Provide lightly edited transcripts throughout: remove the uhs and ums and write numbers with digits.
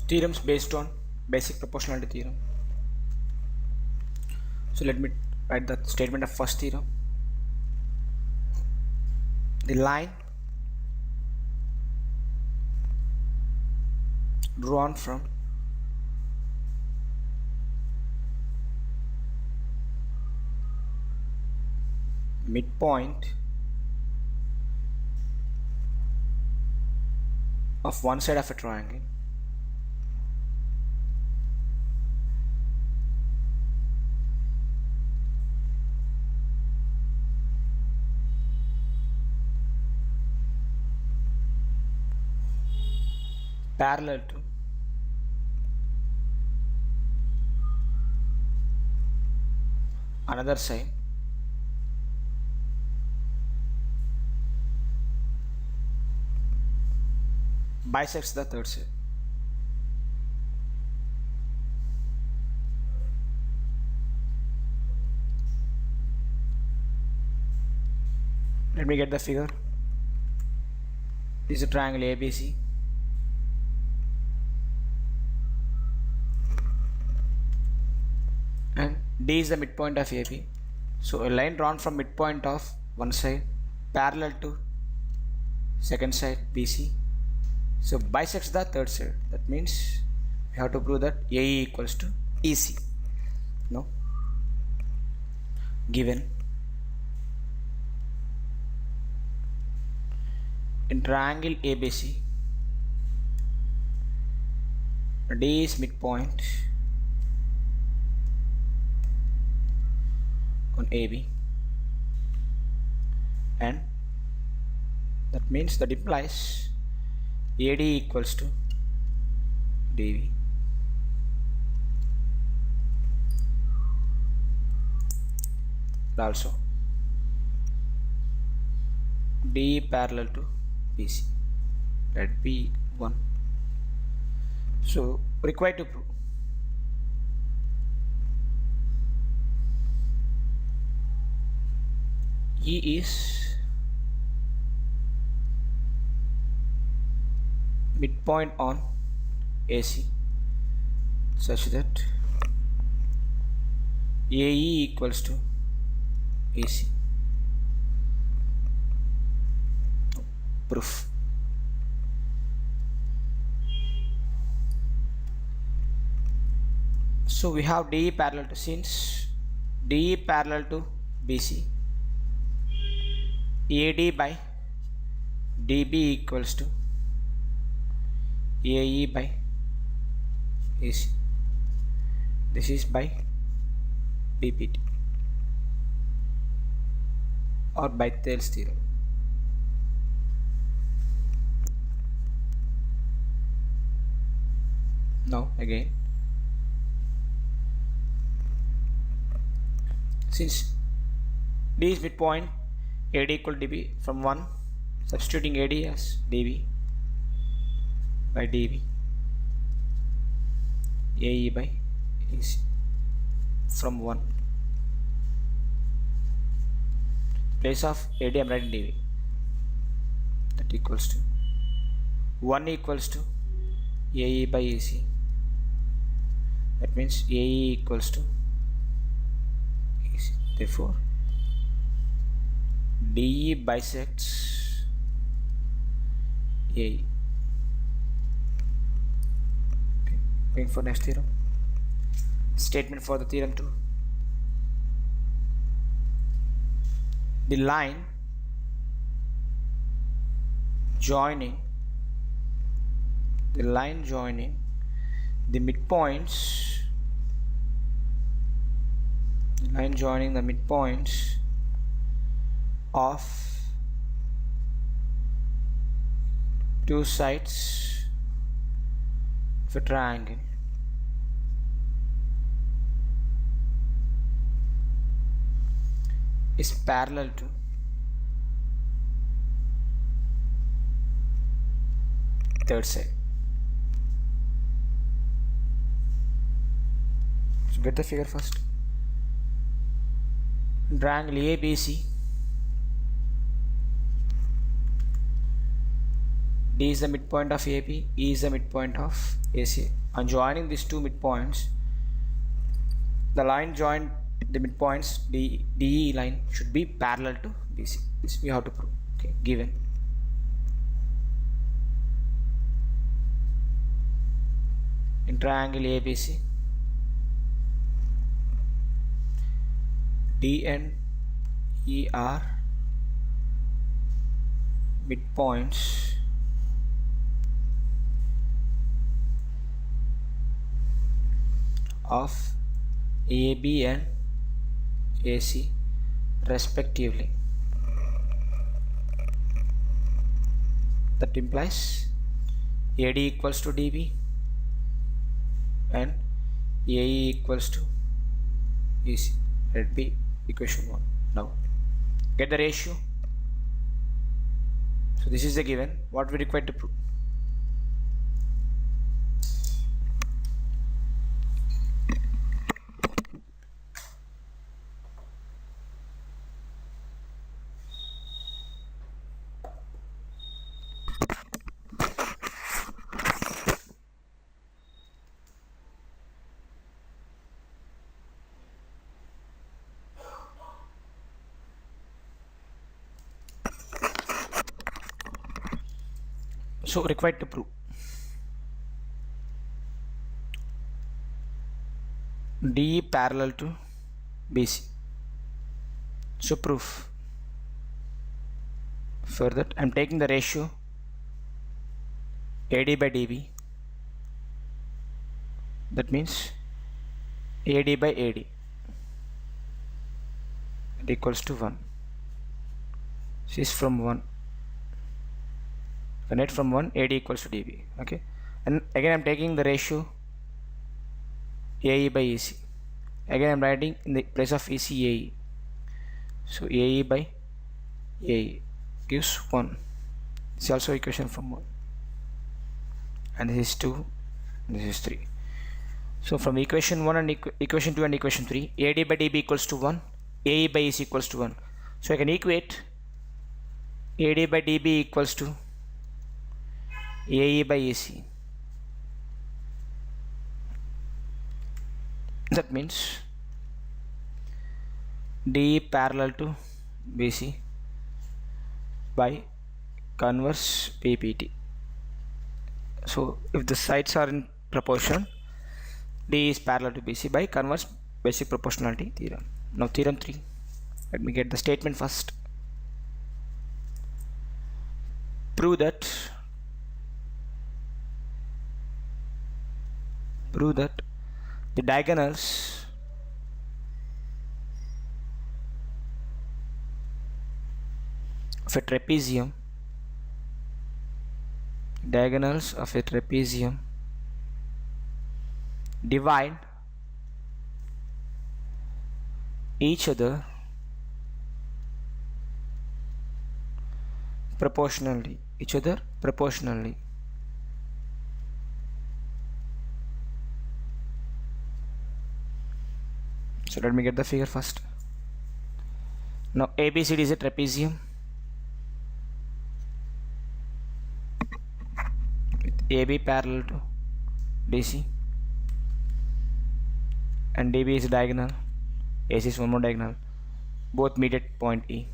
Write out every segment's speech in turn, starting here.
theorems based on basic proportionality theorem. So let me write the statement of first theorem. The line drawn from midpoint of one side of a triangle parallel to another side bisects the third side. Let me get the figure. This is a triangle ABC. And D is the midpoint of AB. So a line drawn from midpoint of one side parallel to second side BC. So bisects the third side. That means we have to prove that AE equals to EC. No. Given in triangle ABC, D is midpoint on AB, and that means that implies AD equals to DB. Also D parallel to BC, let B1. So required to prove E is midpoint on AC such that AE equals to AC. Proof. So we have DE parallel to, since DE parallel to BC, AD by DB equals to AE by AC. This is by DPT or by Thales theorem. Now again, since D is midpoint, AD equal to DB, from 1 substituting AD as DB by DB, AE by AC, from 1 place of AD I am writing DB, that equals to 1 equals to AE by AC. That means AE equals to AC. Therefore DE bisects AE. Okay. Going for next theorem. Statement for the theorem 2. The line joining the midpoints, of two sides of a triangle is parallel to third side. So get the figure first. Triangle ABC, D is the midpoint of AB, E is the midpoint of AC. On joining these two midpoints, the line joined the midpoints DE line should be parallel to BC. This we have to prove. Okay, given. In triangle ABC, D and E are midpoints of AB and AC respectively. That implies AD equals to DB and AE equals to EC. Let be equation 1. Now get the ratio. So this is the given. What we require to prove? So required to prove DE parallel to BC. So proof. For that I am taking the ratio AD by DB. That means AD by AD. It equals to 1. This is from 1. Connect from 1, AD equals to DB. Okay, and again I am taking the ratio AE by EC. Again I am writing in the place of EC AE. So AE by AE gives 1. This is also equation from 1. And this is 2. This is 3. So from equation 1 and equation 2 and equation 3, AD by DB equals to 1, AE by EC equals to 1. So I can equate AD by DB equals to AE by EC. That means DE parallel to BC by converse PPT. So if the sides are in proportion, DE is parallel to BC by converse basic proportionality theorem. Now theorem 3. Let me get the statement first. Prove that the diagonals of a trapezium divide each other proportionally. So let me get the figure first. Now ABCD is a trapezium with AB parallel to DC and DB is diagonal, AC is one more diagonal, both meet at point E.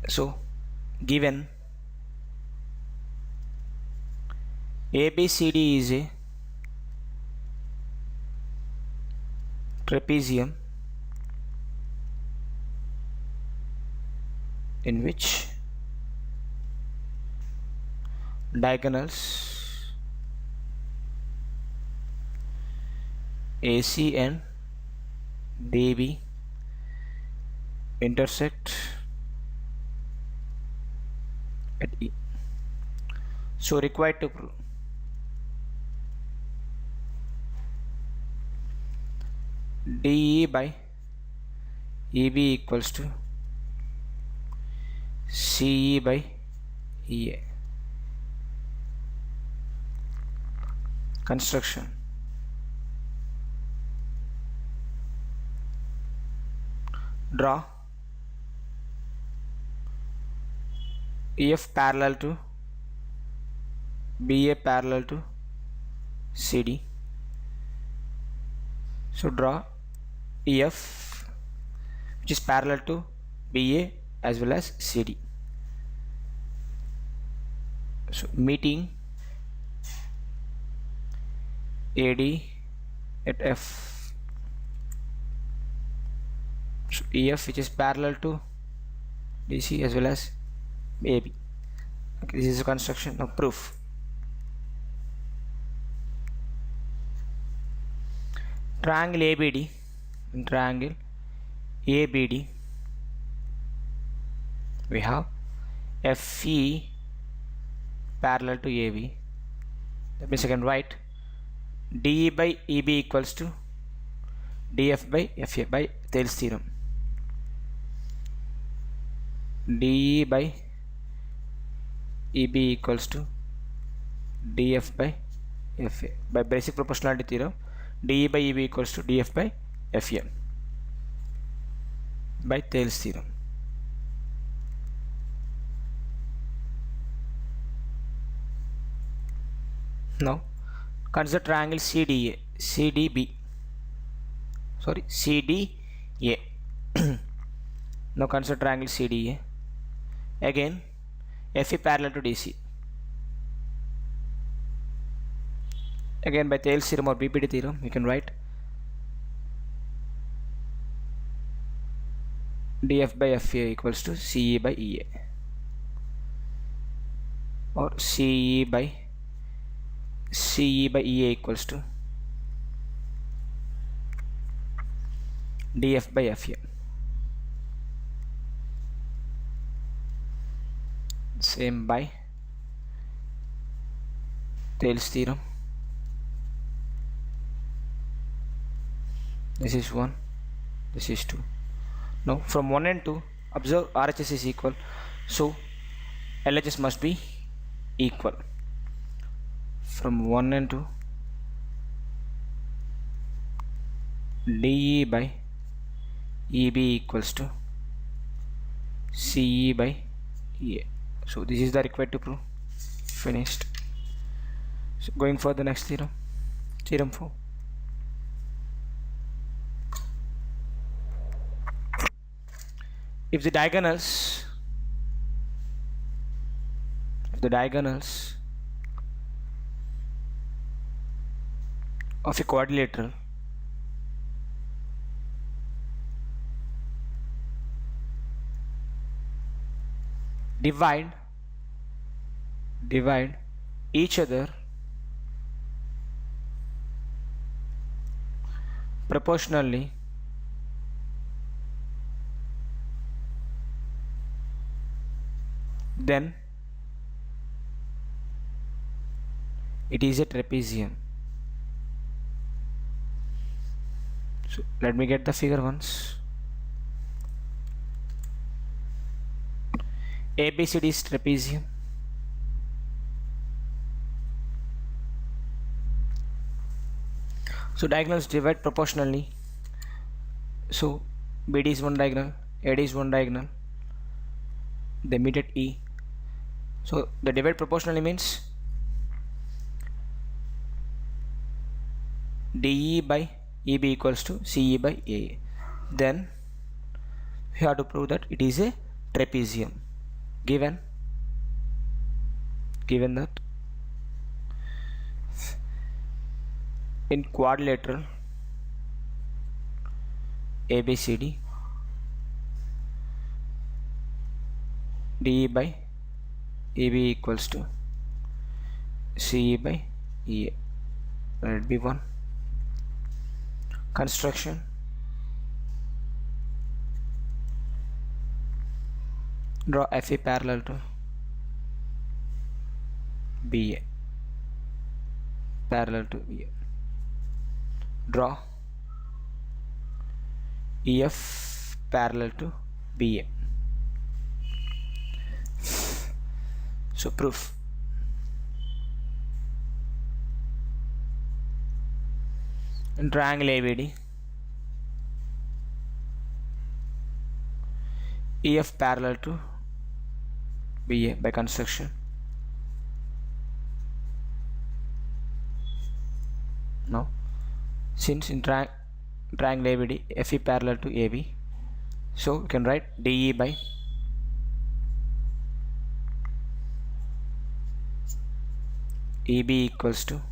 So given ABCD is a trapezium in which diagonals AC and DB intersect at E. So required to prove DE by EB equals to CE by EA. Construction. Draw EF parallel to BA parallel to CD. So draw EF which is parallel to BA as well as CD. So meeting AD at F. So EF which is parallel to DC as well as AB. Okay, this is a construction. Now proof. Triangle ABD, in triangle ABD we have FE parallel to AB. That means I can write DE by EB equals to DF by FA by Thales theorem. DE by EB equals to DF by FA by basic proportionality theorem. DE by EB equals to DF by FA by Thales theorem. Now consider triangle CDA, CDB, sorry CDA. Now consider triangle CDA. Again FE parallel to DC. Again by Thales theorem or BPD theorem we can write DF by FA equals to CE by EA or CE by EA equals to DF by FA. Same by Thales theorem. This is 1, this is 2. Now from 1 and 2 observe RHS is equal, so LHS must be equal. From 1 and 2 DE by EB equals to CE by EA. So this is the required to prove. Finished. So going for the next theorem, theorem 4. If the diagonals of a quadrilateral divide each other proportionally, then it is a trapezium. So let me get the figure once. ABCD is trapezium. So diagonals divide proportionally. So BD is one diagonal, AD is one diagonal, they meet at E. So the divide proportionally means DE by EB equals to CE by AA. Then we have to prove that it is a trapezium. Given that in quadrilateral ABCD, DE by EB equals to CE by EA. Let it be 1. Construction. Draw FE parallel to BA, parallel to BA. Draw EF parallel to BA. So proof. In triangle ABD, EF parallel to BA by construction. Now, since in triangle ABD, FE parallel to AB, so we can write DE by EB equals to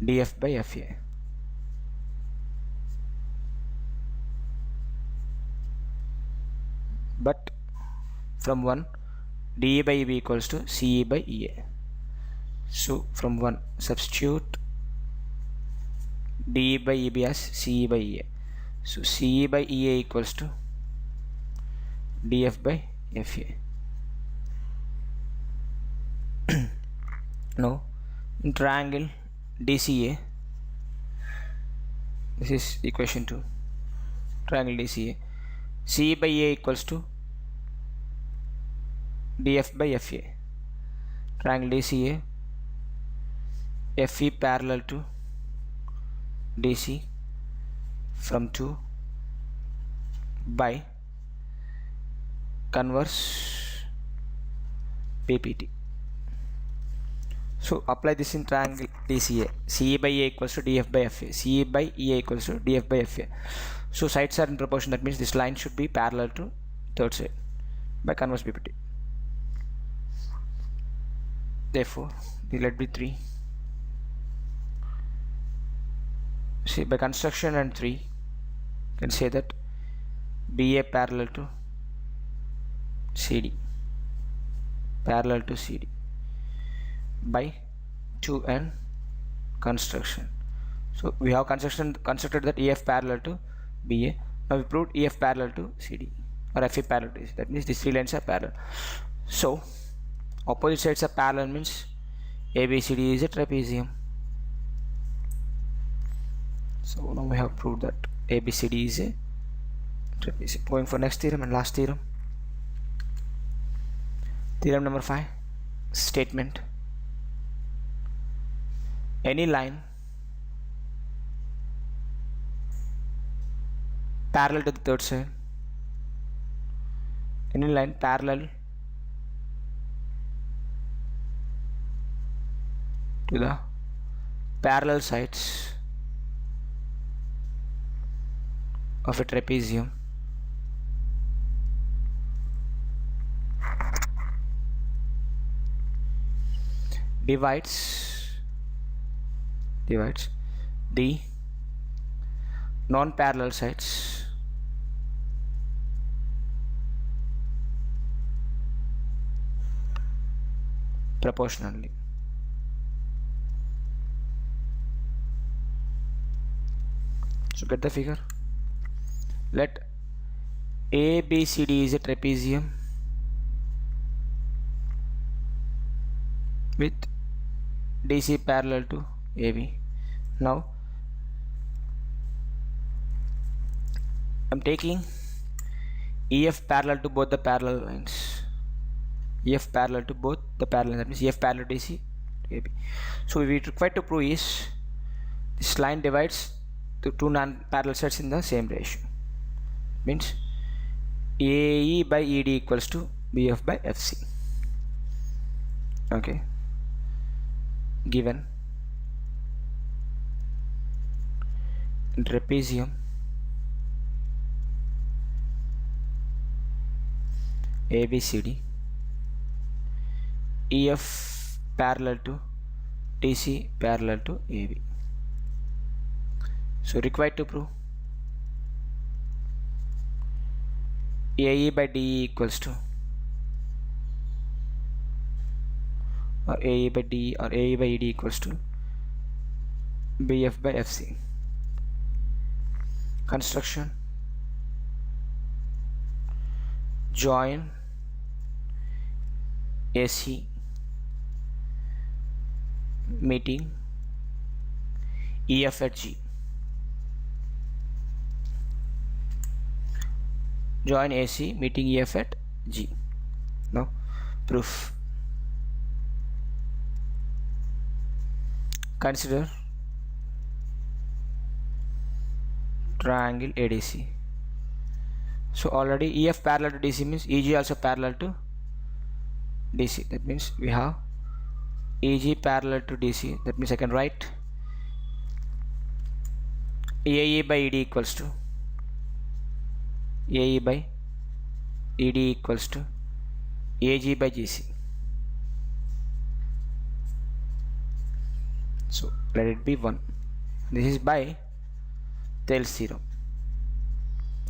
DF by FA. But from 1, DE by EB equals to CE by EA. So from 1, substitute DE by EB as CE by EA. So CE by EA equals to DF by FA. Now in triangle DCA, this is equation 2. Triangle DCA, CE by EA equals to DF by FA. Triangle DCA, FE parallel to DC from 2 by converse PPT. So apply this in triangle DCA. CE by EA equals to DF by FA. CE by EA equals to DF by FA. So sides are in proportion. That means this line should be parallel to third side by converse PPT. Therefore, let be 3. See, by construction and 3, you can say that BA parallel to CD, parallel to CD by 2 and construction. So we have constructed that EF parallel to BA. Now we proved EF parallel to CD or FE parallel to CD. That means these 3 lines are parallel. So opposite sides are parallel means ABCD is a trapezium. So now we have proved that ABCD is a trapezium. Going for next theorem and last theorem. Theorem number 5. Statement: any line parallel to the third side, any line parallel to the parallel sides of a trapezium divides the non-parallel sides proportionally. So get the figure. Let ABCD is a trapezium with DC parallel to AB. Now I'm taking EF parallel to both the parallel lines. EF parallel to both the parallel, that means EF parallel to DC to AB. So we require to prove is this line divides the 2 non-parallel sides in the same ratio. Means AE by ED equals to BF by FC. Okay. Given trapezium ABCD, EF parallel to DC parallel to AB. So required to prove AE by DE equals to, or AE by DE or AE by ED equals to BF by FC. Construction: join AC meeting EF at G. Join AC meeting EF at G. Now proof: consider triangle ADC. So already EF parallel to DC means EG also parallel to DC. That means we have EG parallel to DC. That means I can write AE by ED equals to AE by ED equals to AG by GC. So let it be 1. This is by Thales theorem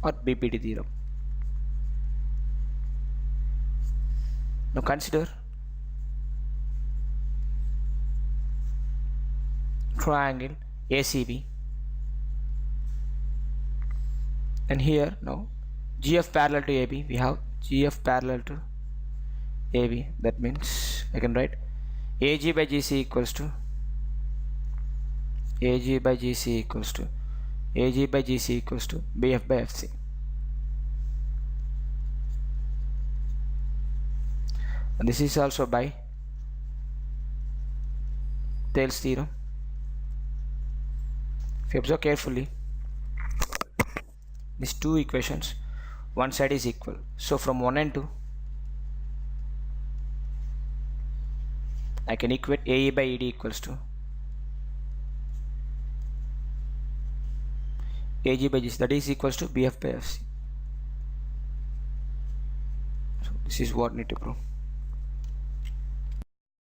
or BPT theorem. Now consider triangle ACB, and here now GF parallel to AB, we have GF parallel to AB. That means I can write AG by GC equals to AG by GC equals to AG by GC equals to BF by FC. And this is also by Thales theorem. If you observe carefully, these two equations, one side is equal. So from 1 and 2, I can equate AE by ED equals to AG by GC, that is equals to BF by FC. So this is what I need to prove.